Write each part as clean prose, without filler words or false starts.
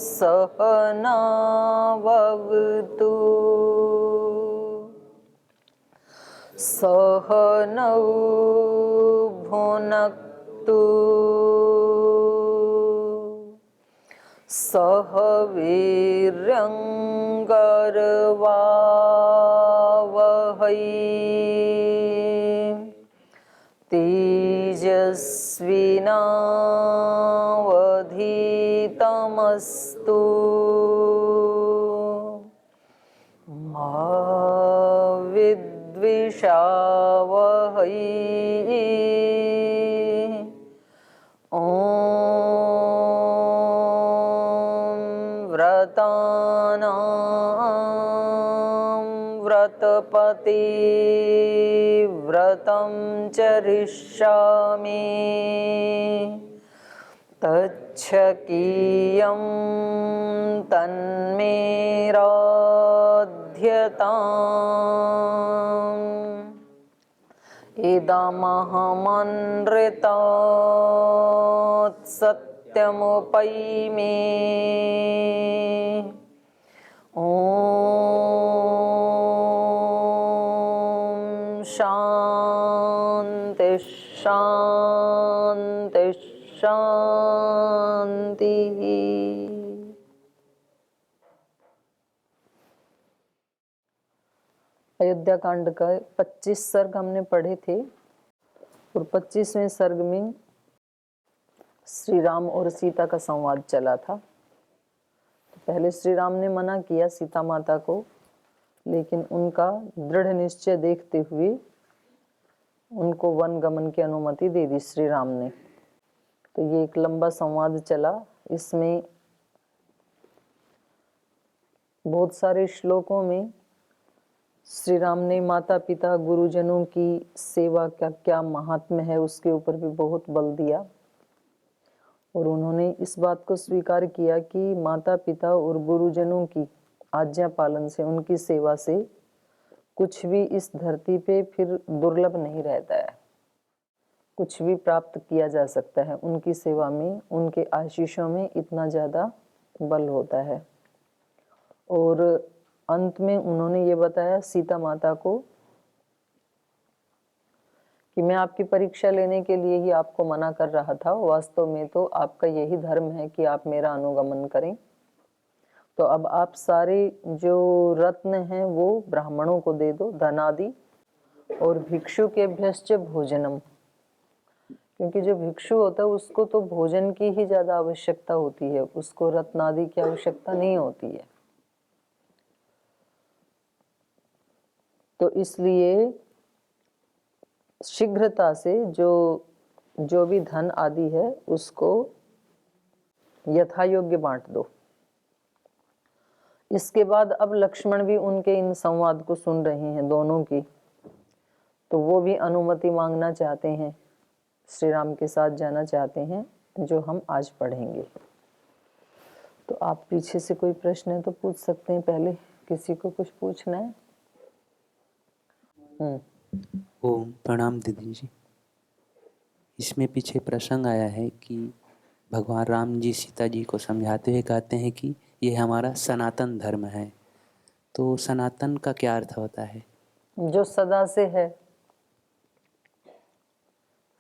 सहनाववतु सहनौ भुनक्तु सह वीर्यङ्करवावहै तेजस्विनावधीतमस्तु मा विद्विषावहै व्रतानां व्रतपति व्रतं चरिष्यामि तच्छकीयं तन्मे राध्यताम् इदमहमनृतात् सत्यमुपैमि ॐ शान्ति शान्ति शान्तिः। अयोध्या कांड का 25 सर्ग हमने पढ़े थे और 25वें सर्ग में श्री राम और सीता का संवाद चला था। तो पहले श्री राम ने मना किया सीता माता को, लेकिन उनका दृढ़ निश्चय देखते हुए उनको वन गमन की अनुमति दे दी श्री राम ने। तो ये एक लंबा संवाद चला। इसमें बहुत सारे श्लोकों में श्री राम ने माता पिता गुरुजनों की सेवा का क्या महात्म्य है उसके ऊपर भी बहुत बल दिया, और उन्होंने इस बात को स्वीकार किया कि माता पिता और गुरुजनों की आज्ञा पालन से, उनकी सेवा से कुछ भी इस धरती पे फिर दुर्लभ नहीं रहता है, कुछ भी प्राप्त किया जा सकता है। उनकी सेवा में, उनके आशीषों में इतना ज़्यादा बल होता है। और अंत में उन्होंने ये बताया सीता माता को कि मैं आपकी परीक्षा लेने के लिए ही आपको मना कर रहा था, वास्तव में तो आपका यही धर्म है कि आप मेरा अनुगमन करें। तो अब आप सारे जो रत्न हैं वो ब्राह्मणों को दे दो, धनादि, और भिक्षु के भ्यश्च भोजनम, क्योंकि जो भिक्षु होता है उसको तो भोजन की ही ज्यादा आवश्यकता होती है, उसको रत्नादि की आवश्यकता नहीं होती है। तो इसलिए शीघ्रता से जो भी धन आदि है उसको यथा योग्य बांट दो। इसके बाद अब लक्ष्मण भी उनके इन संवाद को सुन रहे हैं दोनों की, तो वो भी अनुमति मांगना चाहते हैं, श्री राम के साथ जाना चाहते हैं, जो हम आज पढ़ेंगे। तो आप पीछे से कोई प्रश्न है तो पूछ सकते हैं। पहले किसी को कुछ पूछना है? ओम प्रणाम दीदी जी। इसमें पीछे प्रसंग आया है कि भगवान राम जी सीता जी को समझाते हुए कहते हैं कि ये हमारा सनातन धर्म है। तो सनातन का क्या अर्थ होता है? जो सदा से है।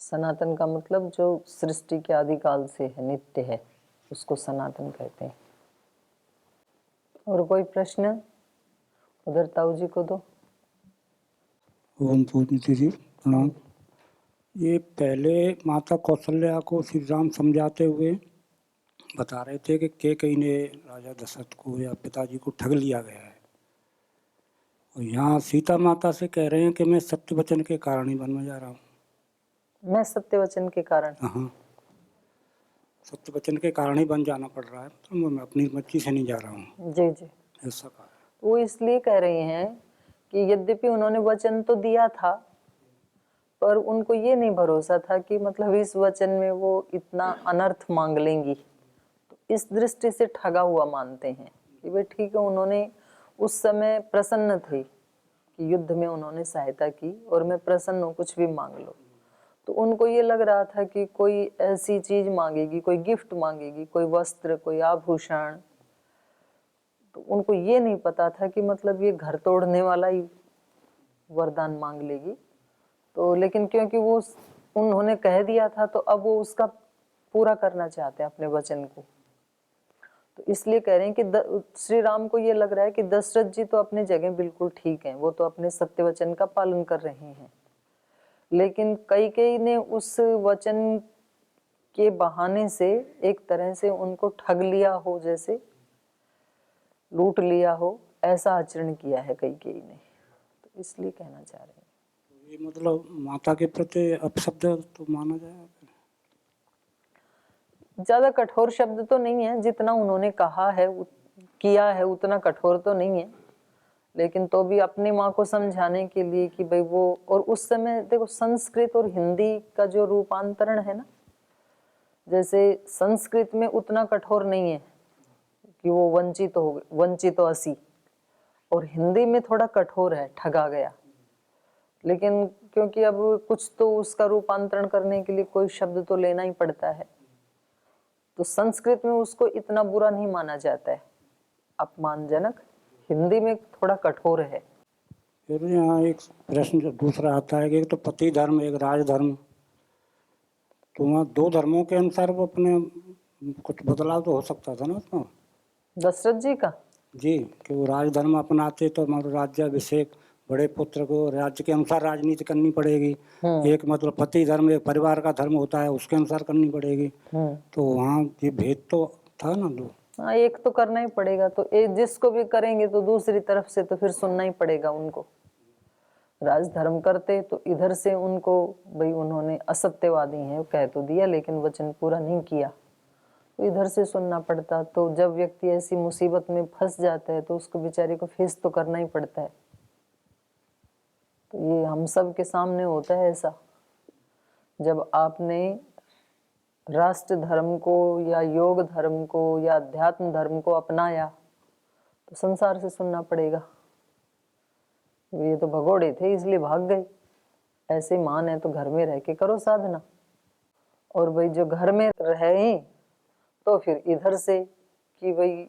सनातन का मतलब जो सृष्टि के आदिकाल से है, नित्य है, उसको सनातन कहते हैं। और कोई प्रश्न? उधर ताऊ जी को दो। ओम पूज्य जी प्रणाम। ये पहले माता कौशल्या को श्री राम समझाते हुए बता रहे थे कि कैकेयी ने राजा दशरथ को या पिताजी को ठग लिया गया है, और यहाँ सीता माता से कह रहे हैं कि मैं सत्य वचन के कारण ही बनने जा रहा हूँ। मैं सत्य वचन के कारण? हाँ, सत्य वचन के कारण ही बन जाना पड़ रहा है, तो मैं अपनी मर्जी से नहीं जा रहा हूँ। जी जी, ऐसा कहा है। वो इसलिए कह रही हैं कि यद्यपि उन्होंने वचन तो दिया था, पर उनको ये नहीं भरोसा था कि मतलब इस वचन में वो इतना अनर्थ मांग लेंगी। तो इस दृष्टि से ठगा हुआ मानते हैं कि भाई ठीक है, उन्होंने उस समय प्रसन्न थे कि युद्ध में उन्होंने सहायता की और मैं प्रसन्न हूँ, कुछ भी मांग लो। तो उनको ये लग रहा था कि कोई ऐसी चीज मांगेगी, कोई गिफ्ट मांगेगी, कोई वस्त्र, कोई आभूषण, तो उनको ये नहीं पता था कि मतलब ये घर तोड़ने वाला ही वरदान मांग लेगी। तो लेकिन क्योंकि वो उन्होंने कह दिया था तो अब वो उसका पूरा करना चाहते हैं अपने वचन को। तो इसलिए कह रहे हैं कि श्री राम को ये लग रहा है कि दशरथ जी तो अपने जगह बिल्कुल ठीक हैं, वो तो अपने सत्य वचन का पालन कर रहे हैं, लेकिन कैकेयी ने उस वचन के बहाने से एक तरह से उनको ठग लिया हो, जैसे लूट लिया हो, ऐसा आचरण किया है कैकेयी ने। तो इसलिए कहना चाह रहे हैं। ये मतलब माता के प्रति अपशब्द तो माना जाएगा? ज्यादा कठोर शब्द तो नहीं है, जितना उन्होंने कहा है किया है उतना कठोर तो नहीं है, लेकिन तो भी अपनी माँ को समझाने के लिए कि भाई वो, और उस समय देखो संस्कृत और हिंदी का जो रूपांतरण है ना, जैसे संस्कृत में उतना कठोर नहीं है कि वो वंचित हो गए, वंचित असी, और हिंदी में थोड़ा कठोर है, ठगा गया। लेकिन क्योंकि अब कुछ तो उसका रूपांतरण करने के लिए कोई शब्द तो लेना ही पड़ता है, तो संस्कृत में उसको इतना बुरा नहीं माना जाता है, अपमानजनक। हिंदी में थोड़ा कठोर है। फिर यहाँ एक प्रश्न जो दूसरा आता है कि एक तो पति धर्म, एक राजधर्म, तो वहाँ दो धर्मों के अनुसार वो अपने कुछ बदलाव तो हो सकता था ना उसमें? दशरथ जी का जी, कि वो राजधर्म अपनाते तो हमारा राज्याभिषेक, बड़े पुत्र को राज्य के अनुसार राजनीति करनी पड़ेगी। एक मतलब पति धर्म, एक परिवार का धर्म होता है, उसके अनुसार करनी पड़ेगी। तो वहाँ ये भेद तो था ना दो। हाँ, एक तो करना ही पड़ेगा, तो एक जिसको भी करेंगे तो दूसरी तरफ से तो फिर सुनना ही पड़ेगा उनको। राजधर्म करते तो इधर से उनको भाई उन्होंने असत्यवादी हैं कह तो दिया, लेकिन वचन पूरा नहीं किया, तो इधर से सुनना पड़ता। तो जब व्यक्ति ऐसी मुसीबत में फंस जाता है तो उसको बेचारे को फेस तो करना ही पड़ता है। तो ये हम सब के सामने होता है ऐसा, जब आपने राष्ट्र धर्म को या योग धर्म को या अध्यात्म धर्म को अपनाया तो संसार से सुनना पड़ेगा। ये तो भगोड़े थे इसलिए भाग गए, ऐसे मान है तो घर में रह के करो साधना। और भाई जो घर में रहे तो फिर इधर से कि भाई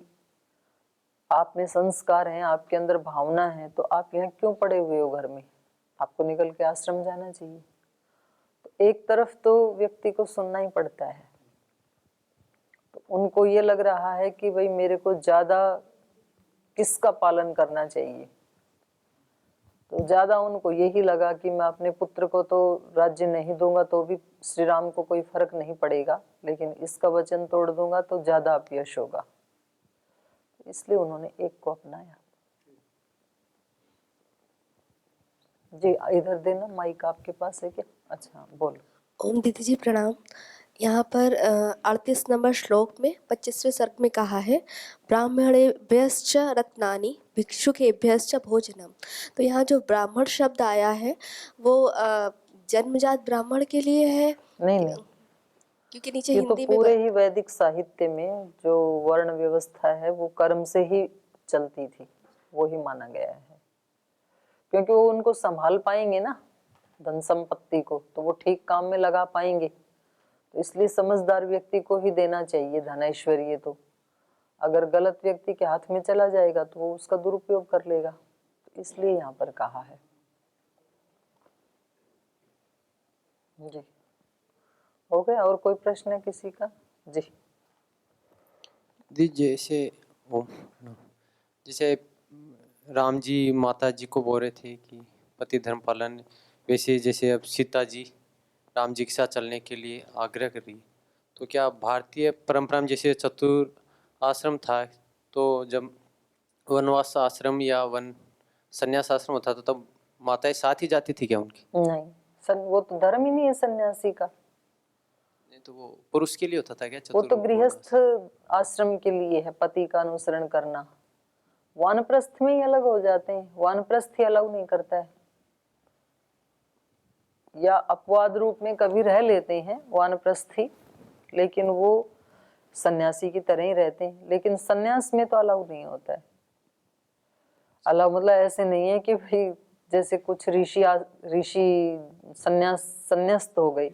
आप में संस्कार हैं, आपके अंदर भावना है, तो आप यहाँ क्यों पड़े हुए हो घर में, आपको निकल के आश्रम जाना चाहिए। तो एक तरफ तो व्यक्ति को सुनना ही पड़ता है। तो उनको ये लग रहा है कि भाई मेरे को ज्यादा किसका पालन करना चाहिए, तो ज्यादा उनको यही लगा कि मैं अपने पुत्र को तो राज्य नहीं दूंगा तो भी श्री राम को कोई फर्क नहीं पड़ेगा, लेकिन इसका वचन तोड़ दूंगा तो ज्यादा अपयश होगा, इसलिए उन्होंने एक को अपनाया। जी इधर देना, माइक आपके पास है क्या? अच्छा बोलो। ओम दीदी जी प्रणाम। यहाँ पर 38 नंबर श्लोक में 25वें सर्ग में कहा है ब्राह्मणेभ्यश्च रत्नानि भिक्षुकेभ्यश्च भोजनम। तो यहाँ जो ब्राह्मण शब्द आया है वो जन्मजात ब्राह्मण के लिए है? नहीं, क्योंकि नीचे ये हिंदी तो पूरे ही वैदिक साहित्य में जो वर्ण व्यवस्था है वो कर्म से ही चलती थी, वो ही माना गया है। क्योंकि वो उनको संभाल पाएंगे ना धन संपत्ति को, तो वो ठीक काम में लगा पाएंगे, तो इसलिए समझदार व्यक्ति को ही देना चाहिए धन ऐश्वर्य। तो अगर गलत व्यक्ति के हाथ में चला जाएगा तो वो उसका दुरुपयोग कर लेगा, तो इसलिए यहाँ पर कहा है। जी हो गया, और कोई प्रश्न है किसी का? जी जैसे राम जी माता जी को बोल रहे थे कि पति धर्म पालन, वैसे जैसे अब सीता जी राम जी के साथ चलने के लिए आग्रह कर रही, तो क्या भारतीय परंपरा में जैसे चतुर आश्रम था, तो जब वनवास आश्रम या वन संन्यास आश्रम होता था तब माताएं साथ ही जाती थी क्या उनकी? नहीं, वो तो धर्म ही नहीं है सन्यासी का, तो वो पुरुष के लिए होता था क्या? वो तो गृहस्थ आश्रम के लिए है, पति का अनुसरण करना। वानप्रस्थ में ही अलग हो जाते हैं, वानप्रस्थ ही अलग नहीं करता है, या अपवाद रूप में कभी रह लेते हैं वानप्रस्थी, लेकिन वो सन्यासी की तरह ही रहते हैं। लेकिन सन्यास में तो अलाउ नहीं होता है। अलाउ मतलब ऐसे नहीं है कि भाई जैसे कुछ ऋषि संन्यास्त हो गए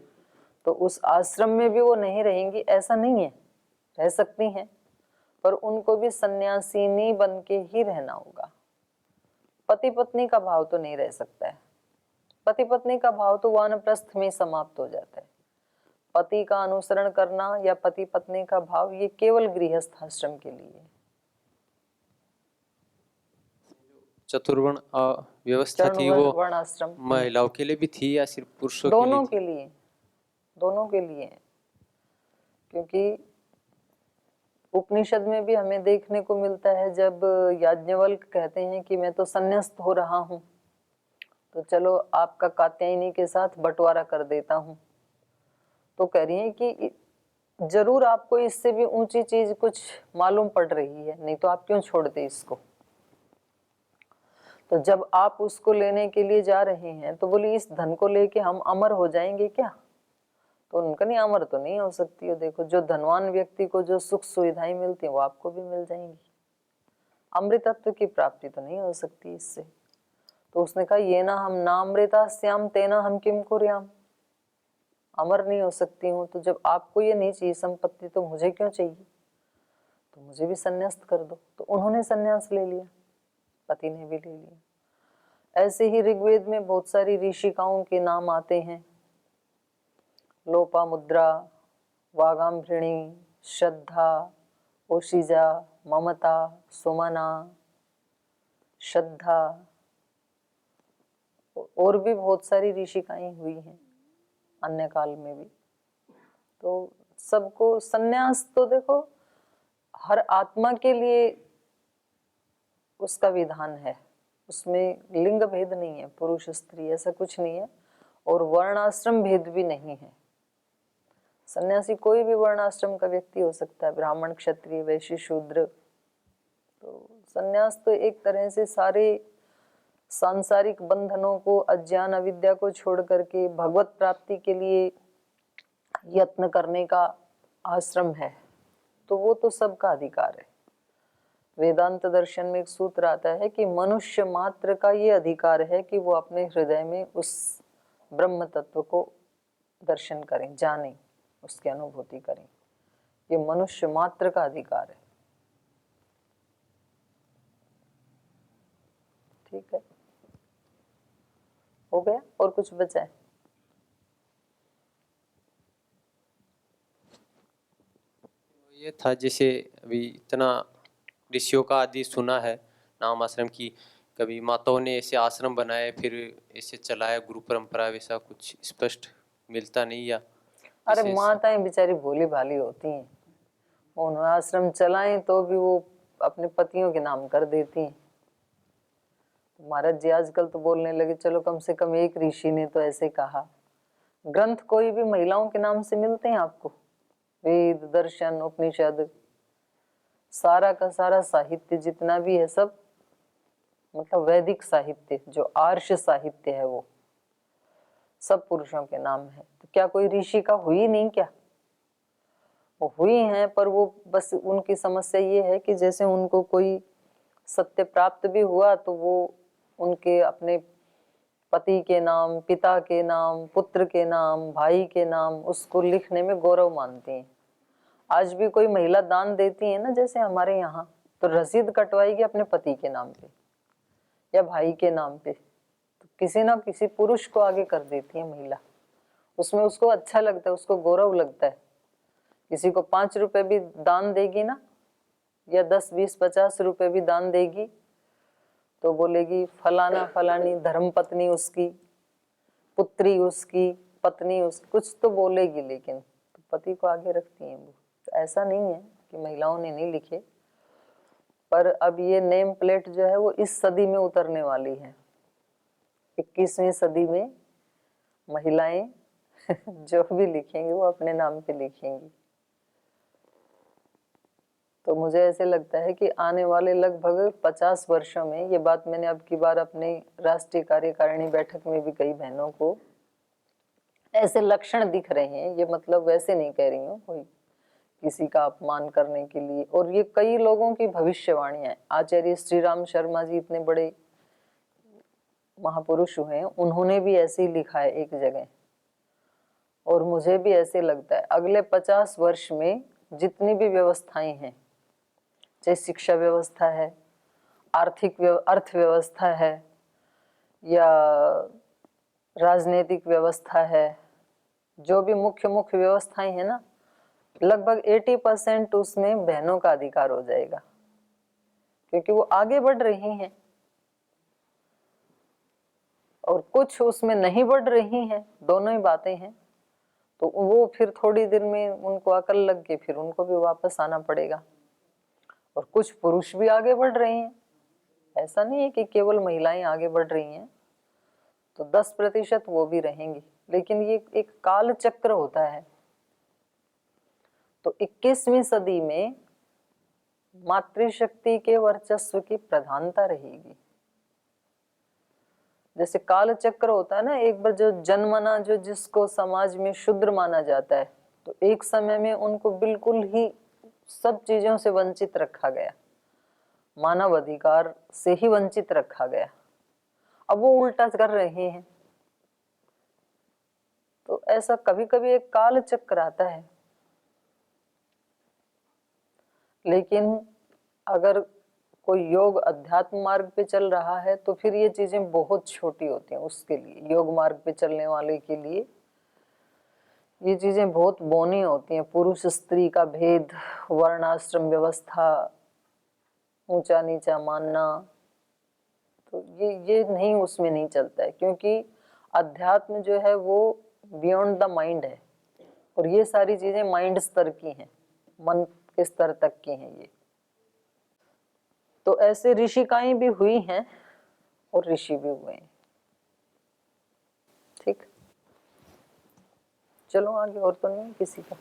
तो उस आश्रम में भी वो नहीं रहेंगी, ऐसा नहीं है, रह सकती हैं, पर उनको भी सन्यासिनी बन के ही रहना होगा। पति पत्नी का भाव तो नहीं रह सकता है। पति पत्नी का भाव तो वानप्रस्थ में समाप्त हो जाता है। पति का अनुसरण करना या पति पत्नी का भाव ये केवल गृहस्थ आश्रम के लिए है। चतुर्वर्ण व्यवस्था थी वो वर्णाश्रम महिलाओं के लिए भी थी या सिर्फ पुरुषों के लिए दोनों थी? के लिए, दोनों के लिए है। क्योंकि उपनिषद में भी हमें देखने को मिलता है, जब याज्ञवल्क्य कहते हैं कि मैं तो संन्यास्त हो रहा हूँ, तो चलो आपका कात्यायनी के साथ बंटवारा कर देता हूँ, तो कह रही है कि जरूर आपको इससे भी ऊंची चीज कुछ मालूम पड़ रही है, नहीं तो आप क्यों छोड़ते इसको। तो जब आप उसको लेने के लिए जा रहे हैं तो बोली इस धन को लेके हम अमर हो जाएंगे क्या? तो उनका नहीं, अमर तो नहीं हो सकती है। देखो जो धनवान व्यक्ति को जो सुख सुविधाएं मिलती हैं वो आपको भी मिल जाएंगी। अमृतत्व की प्राप्ति तो नहीं हो सकती इससे। तो उसने कहा ये ना हम नामृतास्याम तेना हम किम कुर्याम, अमर नहीं हो सकती हूँ, तो जब आपको ये नहीं चाहिए संपत्ति तो मुझे क्यों चाहिए, तो मुझे भी संन्यास्त कर दो। तो उन्होंने संन्यास ले लिया, पति ने भी ले लिया। ऐसे ही ऋग्वेद में बहुत सारी ऋषिकाओं के नाम आते हैं, लोपामुद्रा, वागाम्भृणी, श्रद्धा, ओशिजा, ममता, सुमना, श्रद्धा, और भी बहुत सारी ऋषिकाएं हुई हैं अन्य काल में भी। तो सबको संन्यास तो देखो हर आत्मा के लिए उसका विधान है, उसमें लिंग भेद नहीं है, पुरुष स्त्री ऐसा कुछ नहीं है, और वर्णाश्रम भेद भी नहीं है। सन्यासी कोई भी वर्णाश्रम का व्यक्ति हो सकता है, ब्राह्मण, क्षत्रिय, वैश्य, शूद्र। तो सन्यास तो एक तरह से सारे सांसारिक बंधनों को, अज्ञान अविद्या को छोड़ करके भगवत प्राप्ति के लिए यत्न करने का आश्रम है। तो वो तो सबका अधिकार है। वेदांत दर्शन में एक सूत्र आता है कि मनुष्य मात्र का ये अधिकार है कि वो अपने हृदय में उस ब्रह्म तत्व को दर्शन करें, जानें, उसकी अनुभूति करें। ये मनुष्य मात्र का अधिकार है। ठीक है, हो गया? और कुछ बचा है? ये था जैसे अभी इतना ऋषियों का आदि सुना है नाम आश्रम की, कभी माताओं ने ऐसे आश्रम बनाए फिर ऐसे चलाया गुरु परंपरा, वैसा कुछ स्पष्ट मिलता नहीं या? अरे माताएं बेचारी भोली भाली होती हैं, उन्होंने आश्रम चलाएं तो भी वो अपने पतियों के नाम कर देती हैं। महाराज जी आजकल तो बोलने लगे चलो कम से कम एक ऋषि ने तो ऐसे कहा। ग्रंथ कोई भी महिलाओं के नाम से मिलते हैं आपको? वेद, दर्शन, उपनिषद, सारा का सारा साहित्य जितना भी है सब, मतलब वैदिक साहित्य जो आर्ष साहित्य है वो सब पुरुषों के नाम है। तो क्या कोई ऋषि का हुई नहीं क्या? वो हुई हैं, पर वो बस उनकी समस्या ये है कि जैसे उनको कोई सत्य प्राप्त भी हुआ तो वो उनके अपने पति के नाम, पिता के नाम, पुत्र के नाम, भाई के नाम उसको लिखने में गौरव मानती हैं। आज भी कोई महिला दान देती है ना, जैसे हमारे यहाँ, तो रसीद कटवाएगी अपने पति के नाम पे या भाई के नाम पे, तो किसी ना किसी पुरुष को आगे कर देती है महिला। उसमें उसको अच्छा लगता है, उसको गौरव लगता है। किसी को 5 रुपए भी दान देगी ना, या 10, 20, 50 रुपए भी दान देगी, तो बोलेगी फलाना फलानी धर्म पत्नी उसकी, पुत्री उसकी, पत्नी उसकी, कुछ तो बोलेगी, लेकिन तो पति को आगे रखती हैं वो। तो ऐसा नहीं है कि महिलाओं ने नहीं लिखे, पर अब ये नेम प्लेट जो है वो इस सदी में उतरने वाली है। 21वीं सदी में महिलाएं जो भी लिखेंगी वो अपने नाम पे लिखेंगी। तो मुझे ऐसे लगता है कि आने वाले लगभग 50 वर्षों में, ये बात मैंने अब की बार अपनी राष्ट्रीय कार्यकारिणी बैठक में भी कई बहनों को ऐसे लक्षण दिख रहे हैं, ये मतलब वैसे नहीं कह रही हूँ कोई किसी का अपमान करने के लिए, और ये कई लोगों की भविष्यवाणियां हैं। आचार्य श्री राम शर्मा जी इतने बड़े महापुरुष हुए हैं, उन्होंने भी ऐसे ही लिखा है एक जगह, और मुझे भी ऐसे लगता है अगले 50 वर्ष में जितनी भी व्यवस्थाएं हैं चाहे शिक्षा व्यवस्था है, अर्थव्यवस्था है या राजनीतिक व्यवस्था है, जो भी मुख्य व्यवस्थाएं हैं ना, लगभग 80% उसमें बहनों का अधिकार हो जाएगा, क्योंकि वो आगे बढ़ रही हैं। और कुछ उसमें नहीं बढ़ रही हैं, दोनों ही बातें हैं, तो वो फिर थोड़ी देर में उनको अकल लग के फिर उनको भी वापस आना पड़ेगा। और कुछ पुरुष भी आगे बढ़ रहे हैं, ऐसा नहीं है कि केवल महिलाएं आगे बढ़ रही हैं, तो 10% वो भी रहेंगी, लेकिन ये एक काल चक्र होता है। तो 21वीं सदी में मातृशक्ति के वर्चस्व की प्रधानता रहेगी। जैसे काल चक्र होता है ना, एक बार जो जन्मना, जो जिसको समाज में शूद्र माना जाता है, तो एक समय में उनको बिल्कुल ही सब चीजों से वंचित रखा गया, मानव अधिकार से ही वंचित रखा गया। अब वो उल्टा कर रहे हैं। तो ऐसा कभी कभी एक काल चक्र आता है, लेकिन अगर कोई योग अध्यात्म मार्ग पे चल रहा है तो फिर ये चीजें बहुत छोटी होती हैं उसके लिए। योग मार्ग पे चलने वाले के लिए ये चीजें बहुत बौनी होती हैं। पुरुष स्त्री का भेद, वर्णाश्रम व्यवस्था, ऊंचा नीचा मानना, तो ये नहीं, उसमें नहीं चलता है, क्योंकि अध्यात्म जो है वो बियॉन्ड द माइंड है, और ये सारी चीजें माइंड स्तर की हैं, मन के स्तर तक की हैं ये। तो ऐसे ऋषिकाएं भी हुई हैं और ऋषि भी हुए हैं। ठीक, चलो आगे, और तो नहीं किसी का।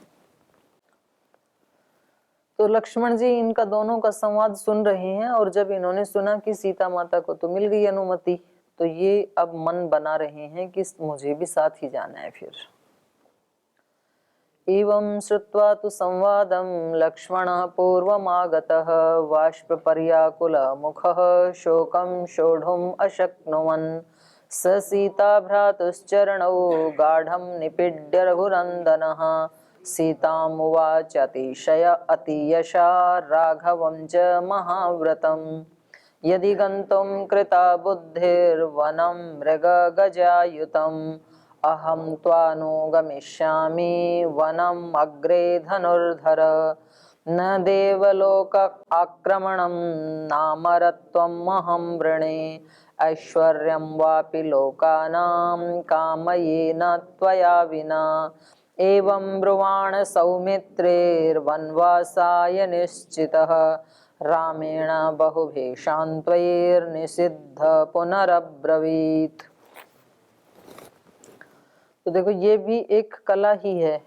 तो लक्ष्मण जी इनका दोनों का संवाद सुन रहे हैं, और जब इन्होंने सुना कि सीता माता को तो मिल गई अनुमति, तो ये अब मन बना रहे हैं कि मुझे भी साथ ही जाना है फिर। एवं श्रुत्वा तु संवादं लक्ष्मणः पूर्वमागतः बाष्पपर्याकुलमुखः शोकं सोढुम् अशक्नुवन् स सीता भ्रातुश्चरणौ गाढं निपीड्य रघुनन्दनः सीतामुवाच अतियशा राघवं च महाव्रतं यदि गन्तुं कृता बुद्धिर्वनं मृगगजायुतम् अहं त्वानुगमिष्यामि वनम् अग्रे धनुर्धर न देवलोक आक्रमणं नामरत्वम् अहं वृणे ऐश्वर्यं वापि लोकानां कामयेन त्वया विना एवं ब्रुवाण सौमित्रेर्वनवासाय निश्चितः रामेण बहुभीषान्त्वैर्निषिद्ध पुनरब्रवीत्। तो देखो, ये भी एक कला ही है।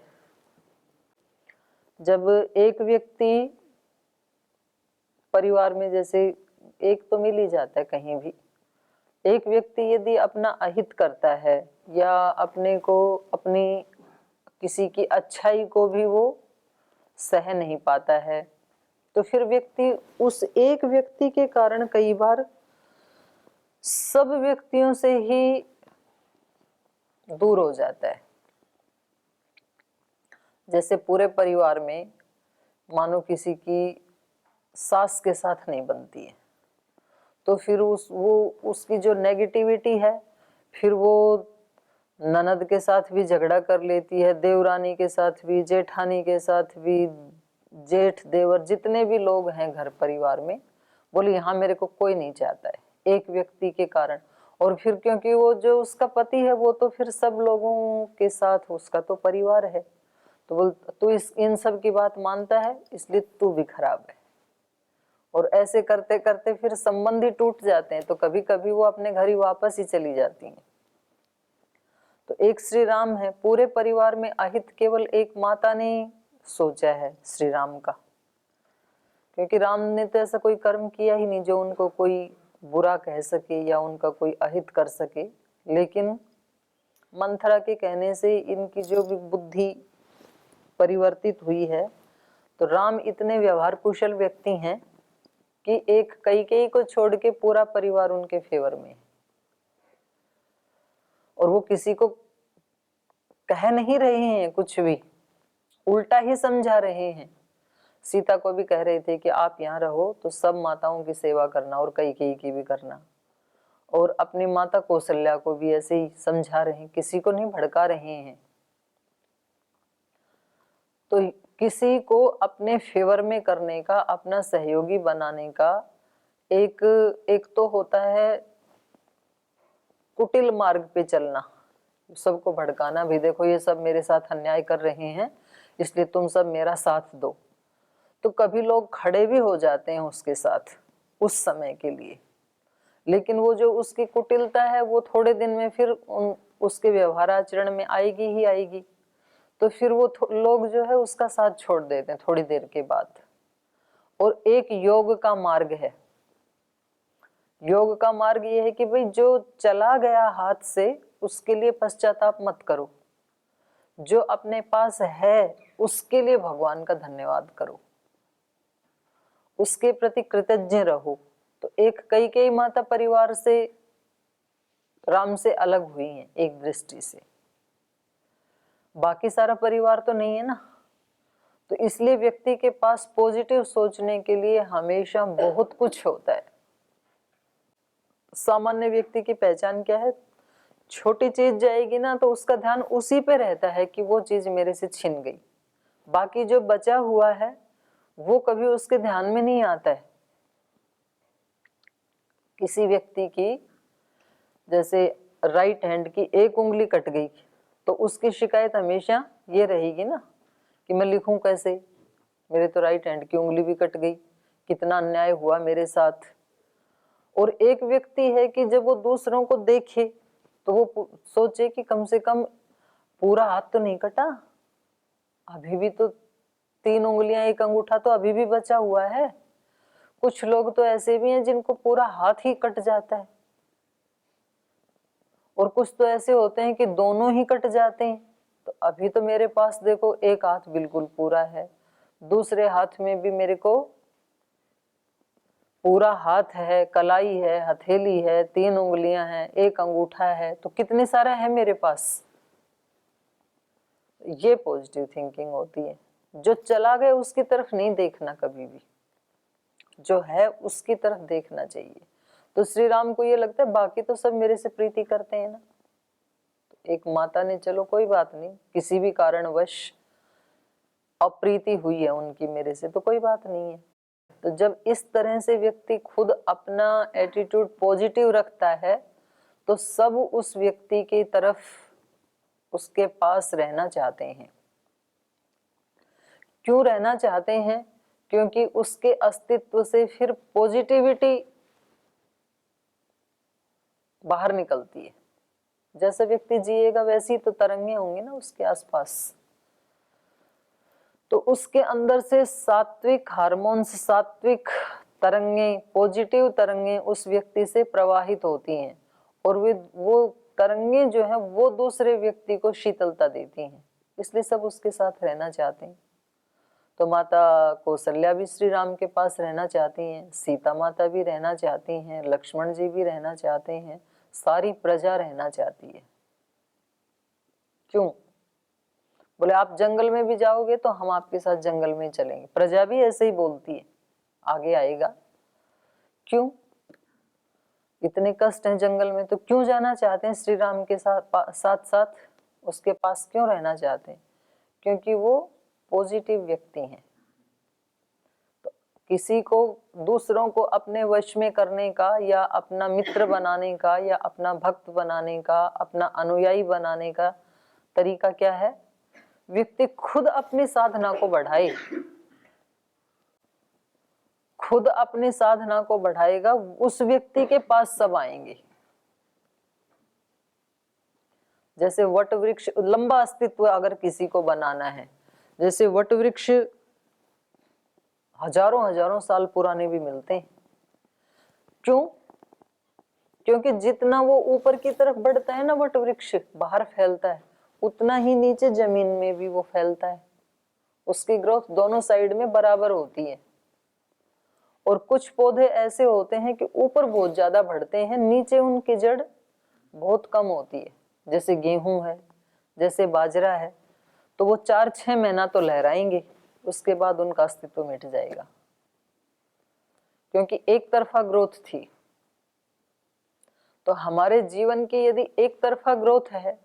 जब एक व्यक्ति परिवार में, जैसे एक तो मिल ही जाता है कहीं भी, एक व्यक्ति यदि अपना अहित करता है या अपने को, अपनी किसी की अच्छाई को भी वो सह नहीं पाता है, तो फिर व्यक्ति उस एक व्यक्ति के कारण कई बार सब व्यक्तियों से ही दूर हो जाता है। जैसे पूरे परिवार में मानो किसी की सास के साथ नहीं बनती है, तो फिर उसकी जो नेगेटिविटी है, फिर वो ननद के साथ भी झगड़ा कर लेती है, देवरानी के साथ भी, जेठानी के साथ भी, जेठ देवर जितने भी लोग हैं घर परिवार में, बोले यहाँ मेरे को कोई नहीं चाहता है, एक व्यक्ति के कारण। और फिर क्योंकि वो जो उसका पति है वो तो फिर सब लोगों के साथ उसका तो परिवार है, तो बोल तू इन सब की बात मानता है, इसलिए तू भी खराब है। और ऐसे करते करते फिर संबंध ही टूट जाते हैं, तो कभी कभी वो अपने घर ही वापस ही चली जाती हैं। तो एक श्री राम है, पूरे परिवार में अहित केवल एक माता ने सोचा है श्री राम का, क्योंकि राम ने तो ऐसा कोई कर्म किया ही नहीं जो उनको कोई बुरा कह सके या उनका कोई अहित कर सके। लेकिन मंथरा के कहने से इनकी जो भी बुद्धि परिवर्तित हुई है, तो राम इतने व्यवहार कुशल व्यक्ति हैं कि एक कैकेयी को छोड़ के पूरा परिवार उनके फेवर में है, और वो किसी को कह नहीं रहे हैं कुछ भी, उल्टा ही समझा रहे हैं। सीता को भी कह रहे थे कि आप यहाँ रहो तो सब माताओं की सेवा करना और कैकेयी की भी करना, और अपनी माता कौशल्या को भी ऐसे ही समझा रहे हैं, किसी को नहीं भड़का रहे हैं। तो किसी को अपने फेवर में करने का, अपना सहयोगी बनाने का एक तो होता है कुटिल मार्ग पे चलना, सबको भड़काना, भी देखो ये सब मेरे साथ अन्याय कर रहे हैं इसलिए तुम सब मेरा साथ दो। तो कभी लोग खड़े भी हो जाते हैं उसके साथ उस समय के लिए, लेकिन वो जो उसकी कुटिलता है वो थोड़े दिन में फिर उसके व्यवहार आचरण में आएगी ही आएगी। तो फिर वो लोग जो है उसका साथ छोड़ देते हैं थोड़ी देर के बाद। और एक योग का मार्ग है, योग का मार्ग ये है कि भाई जो चला गया हाथ से उसके लिए पश्चाताप मत करो, जो अपने पास है उसके लिए भगवान का धन्यवाद करो, उसके प्रति कृतज्ञ रहो। तो एक कैकेयी माता परिवार से राम से अलग हुई हैं एक दृष्टि से, बाकी सारा परिवार तो नहीं है ना। तो इसलिए व्यक्ति के पास पॉजिटिव सोचने के लिए हमेशा बहुत कुछ होता है। सामान्य व्यक्ति की पहचान क्या है? छोटी चीज जाएगी ना तो उसका ध्यान उसी पे रहता है कि वो चीज मेरे से छिन गई, बाकी जो बचा हुआ है वो कभी उसके ध्यान में नहीं आता है। किसी व्यक्ति की जैसे राइट हैंड की एक उंगली कट गई तो उसकी शिकायत हमेशा ये रहेगी ना कि मैं लिखूं कैसे, मेरे तो राइट हैंड की उंगली भी कट गई, कितना अन्याय हुआ मेरे साथ। और एक व्यक्ति है कि जब वो दूसरों को देखे तो वो सोचे कि कम से कम पूरा हाथ तो नहीं कटा, अभी भी तो 3 उंगलियां 1 अंगूठा तो अभी भी बचा हुआ है। कुछ लोग तो ऐसे भी हैं जिनको पूरा हाथ ही कट जाता है, और कुछ तो ऐसे होते हैं कि दोनों ही कट जाते हैं। तो अभी तो मेरे पास देखो एक हाथ बिल्कुल पूरा है, दूसरे हाथ में भी मेरे को पूरा हाथ है, कलाई है, हथेली है, 3 उंगलियां हैं, 1 अंगूठा है, तो कितने सारा है मेरे पास। ये पॉजिटिव थिंकिंग होती है। जो चला गया उसकी तरफ नहीं देखना, कभी भी जो है उसकी तरफ देखना चाहिए। तो श्री राम को ये लगता है बाकी तो सब मेरे से प्रीति करते हैं ना। तो एक माता ने चलो कोई बात नहीं, किसी भी कारणवश अप्रीति हुई है उनकी मेरे से तो कोई बात नहीं है। तो जब इस तरह से व्यक्ति खुद अपना एटीट्यूड पॉजिटिव रखता है तो सब उस व्यक्ति की तरफ उसके पास रहना चाहते हैं। क्यों रहना चाहते हैं? क्योंकि उसके अस्तित्व से फिर पॉजिटिविटी बाहर निकलती है। जैसा व्यक्ति जिएगा वैसी तो तरंगे होंगी ना उसके आसपास। तो उसके अंदर से सात्विक हार्मोन्स, सात्विक तरंगे, पॉजिटिव तरंगे उस व्यक्ति से प्रवाहित होती हैं, और वो तरंगे जो है वो दूसरे व्यक्ति को शीतलता देती हैं, इसलिए सब उसके साथ रहना चाहते हैं। तो माता कौशल्या भी श्री राम के पास रहना चाहती हैं, सीता माता भी रहना चाहती हैं, लक्ष्मण जी भी रहना चाहते हैं, सारी प्रजा रहना चाहती है। क्यों? बोले आप जंगल में भी जाओगे तो हम आपके साथ जंगल में चलेंगे। प्रजा भी ऐसे ही बोलती है, आगे आएगा। क्यों? इतने कष्ट हैं जंगल में तो क्यों जाना चाहते हैं श्री राम के साथ साथ उसके पास क्यों रहना चाहते हैं? क्योंकि वो पॉजिटिव व्यक्ति हैं। तो किसी को दूसरों को अपने वश में करने का या अपना मित्र बनाने का या अपना भक्त बनाने का, अपना अनुयायी बनाने का तरीका क्या है? व्यक्ति खुद अपनी साधना को बढ़ाए, खुद अपनी साधना को बढ़ाएगा, उस व्यक्ति के पास सब आएंगे। जैसे वट वृक्ष, लंबा अस्तित्व अगर किसी को बनाना है, जैसे वट वृक्ष हजारों हजारों साल पुराने भी मिलते हैं। क्यों? क्योंकि जितना वो ऊपर की तरफ बढ़ता है ना वट वृक्ष, बाहर फैलता है, उतना ही नीचे जमीन में भी वो फैलता है। उसकी ग्रोथ दोनों साइड में बराबर होती है। और कुछ पौधे ऐसे होते हैं कि ऊपर बहुत ज्यादा बढ़ते हैं, नीचे उनकी जड़ बहुत कम होती है। जैसे गेहूं है, जैसे बाजरा है, तो वो 4-6 महीना तो लहराएंगे, उसके बाद उनका अस्तित्व मिट जाएगा, क्योंकि एक तरफा ग्रोथ थी। तो हमारे जीवन की यदि एक तरफा ग्रोथ है,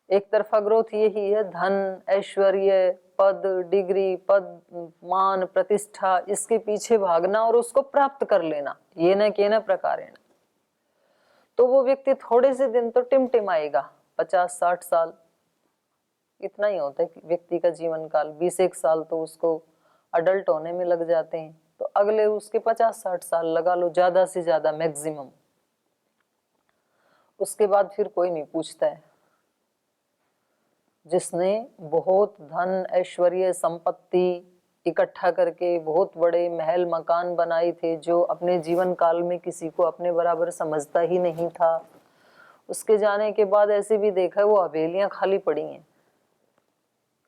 एक तरफा ग्रोथ यही है धन, ऐश्वर्य, पद, डिग्री, पद, मान, प्रतिष्ठा, इसके पीछे भागना और उसको प्राप्त कर लेना, ये न केन प्रकारेण। तो वो व्यक्ति थोड़े से दिन तो टिमटिमाएगा, 50-60 साल इतना ही होता है व्यक्ति का जीवन काल। 20-1 साल तो उसको अडल्ट होने में लग जाते हैं, तो अगले उसके 50-60 साल लगा लो ज्यादा से ज्यादा मैक्सिमम। उसके बाद फिर कोई नहीं पूछता है। जिसने बहुत धन, ऐश्वर्य, संपत्ति इकट्ठा करके बहुत बड़े महल मकान बनाए थे, जो अपने जीवन काल में किसी को अपने बराबर समझता ही नहीं था, उसके जाने के बाद ऐसे भी देखा है वो हवेलियां खाली पड़ी हैं,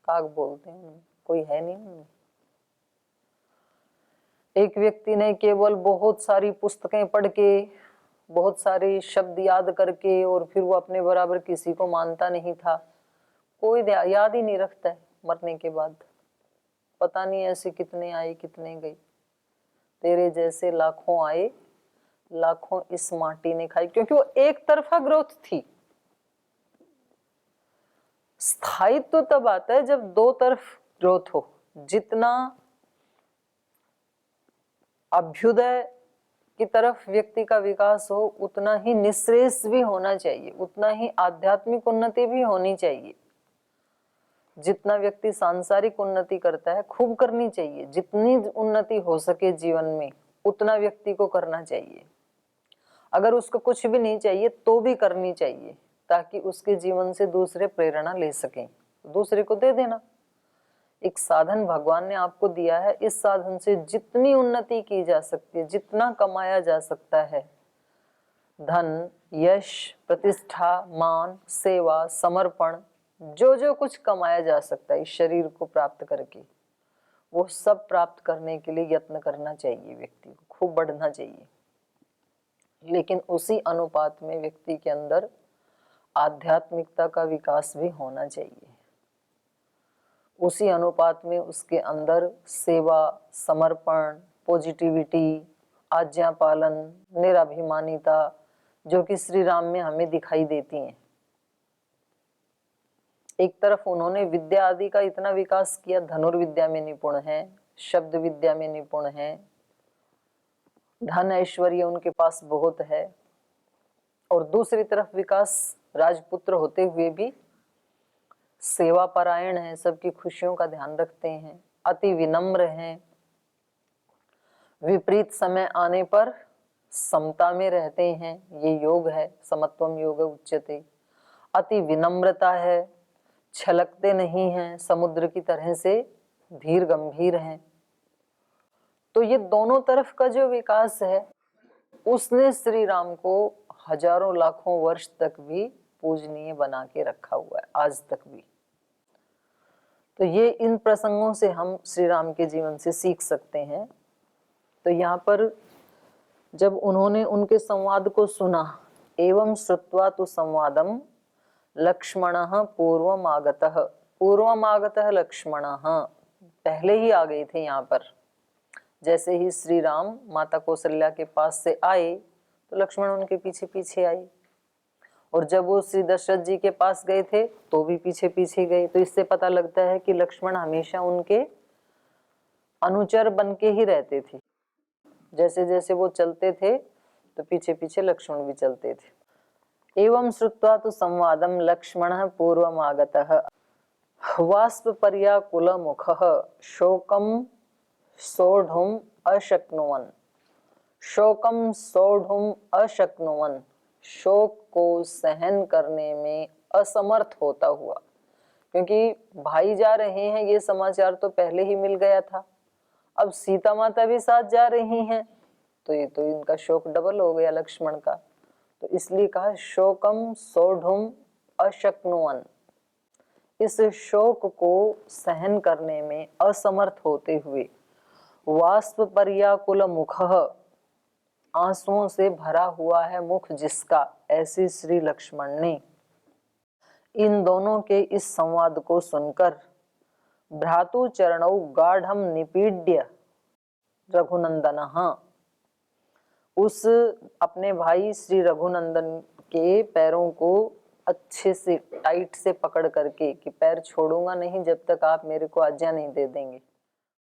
काग बोलते हैं, कोई है नहीं उनमें। एक व्यक्ति ने केवल बहुत सारी पुस्तकें पढ़ के, बहुत सारे शब्द याद करके, और फिर वो अपने बराबर किसी को मानता नहीं था, कोई याद ही नहीं रखता है मरने के बाद। पता नहीं ऐसे कितने आए कितने गए, तेरे जैसे लाखों आए लाखों इस माटी ने खाई, क्योंकि वो एक तरफा ग्रोथ थी। स्थायित्व तब आता है जब दो तरफ ग्रोथ हो। जितना अभ्युदय की तरफ व्यक्ति का विकास हो, उतना ही निःश्रेयस भी होना चाहिए, उतना ही आध्यात्मिक उन्नति भी होनी चाहिए। जितना व्यक्ति सांसारिक उन्नति करता है खूब करनी चाहिए, जितनी उन्नति हो सके जीवन में उतना व्यक्ति को करना चाहिए। अगर उसको कुछ भी नहीं चाहिए तो भी करनी चाहिए, ताकि उसके जीवन से दूसरे प्रेरणा ले सकें, दूसरे को दे देना। एक साधन भगवान ने आपको दिया है, इस साधन से जितनी उन्नति की जा सकती है, जितना कमाया जा सकता है, धन, यश, प्रतिष्ठा, मान, सेवा, समर्पण, जो जो कुछ कमाया जा सकता है इस शरीर को प्राप्त करके, वो सब प्राप्त करने के लिए यत्न करना चाहिए, व्यक्ति को खूब बढ़ना चाहिए। लेकिन उसी अनुपात में व्यक्ति के अंदर आध्यात्मिकता का विकास भी होना चाहिए। उसी अनुपात में उसके अंदर सेवा, समर्पण, पॉजिटिविटी, आज्ञा पालन, निराभिमानिता, जो कि श्री राम में हमें दिखाई देती हैं। एक तरफ उन्होंने विद्या आदि का इतना विकास किया, धनुर्विद्या में निपुण है, शब्द विद्या में निपुण है, धन ऐश्वर्य उनके पास बहुत है, और दूसरी तरफ विकास राजपुत्र होते हुए भी सेवा परायण है, सबकी खुशियों का ध्यान रखते हैं, अति विनम्र हैं, विपरीत समय आने पर समता में रहते हैं, ये योग है, समत्वम योग उच्यते। अति विनम्रता है, छलकते नहीं हैं, समुद्र की तरह से धीर गंभीर हैं। तो ये दोनों तरफ का जो विकास है, उसने श्री राम को हजारों लाखों वर्ष तक भी पूजनीय बना के रखा हुआ है, आज तक भी। तो ये इन प्रसंगों से हम श्री राम के जीवन से सीख सकते हैं। तो यहाँ पर जब उन्होंने उनके संवाद को सुना, एवं श्रुत्वा तु संवादम लक्ष्मणः पूर्वमागतः लक्ष्मणः, पहले ही आ गए थे यहाँ पर। जैसे ही श्री राम माता कौशल्या के पास से आए तो लक्ष्मण उनके पीछे पीछे आए, और जब वो श्री दशरथ जी के पास गए थे तो भी पीछे पीछे गए। तो इससे पता लगता है कि लक्ष्मण हमेशा उनके अनुचर बन के ही रहते थे। जैसे जैसे वो चलते थे तो पीछे पीछे लक्ष्मण भी चलते थे। एवं श्रुत्वा तु संवादम लक्ष्मणः पूर्वमागतः वाष्पपर्याकुलमुखः शोकं सोढुम् अशक्नुवन्, शोक को सहन करने में असमर्थ होता हुआ, क्योंकि भाई जा रहे हैं ये समाचार तो पहले ही मिल गया था, अब सीता माता भी साथ जा रही हैं, तो ये तो इनका शोक डबल हो गया लक्ष्मण का। तो इसलिए कहा शोकम सोढुम अशक्नुवन्, इस शोक को सहन करने में असमर्थ होते हुए, वाष्प पर्याकुल मुखः, आंसुओं से भरा हुआ है मुख जिसका, ऐसे श्री लक्ष्मण ने इन दोनों के इस संवाद को सुनकर भ्रातु चरणौ गाढ़म निपीड्य रघुनंदन। उस अपने भाई श्री रघुनंदन के पैरों को अच्छे से टाइट से पकड़ करके कि पैर छोड़ूंगा नहीं जब तक आप मेरे को आज्ञा नहीं दे देंगे।